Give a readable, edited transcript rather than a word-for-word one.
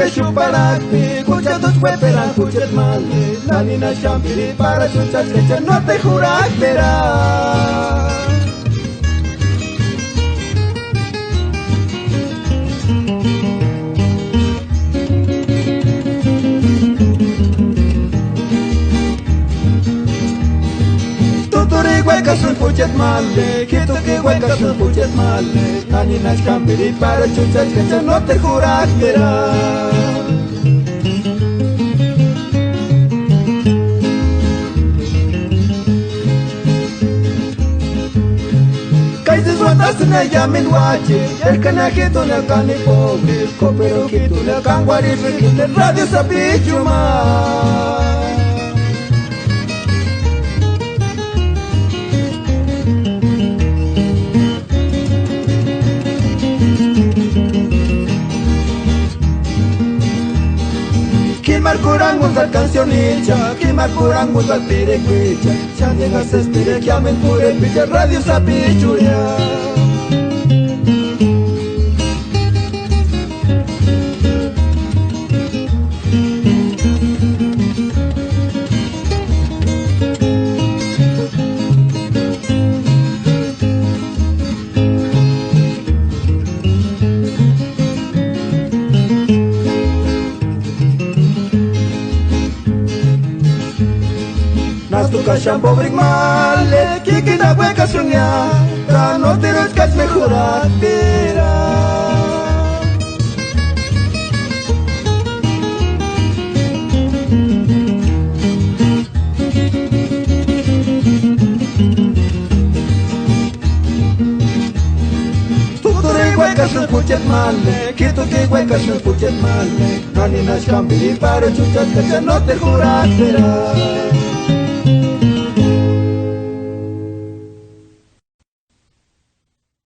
pe chuparacti, cucha dos hueperan, cuchet male, la nina champiri para chuchas que no te juractera. Huecas un puchet male, quito que huecas un puchet male, aninas campiri para chuchas que ya no te juractera. Kaises watas na yamin wache, el canajito le cani pobre, copero quito le can guarife, que le radio sabichuma. Marcurangos al cancionilla, que marcurangos al pirecuicha, ya llegas a espire que amen por el picha radio sapichuria. Tu cachambo brick male, que queda hueca soñar, no te los cas mejoratera. Tu huecas un puchet male, que tu que huecas un puchet male, no ni nas cambiri para chuchas que no te juractera.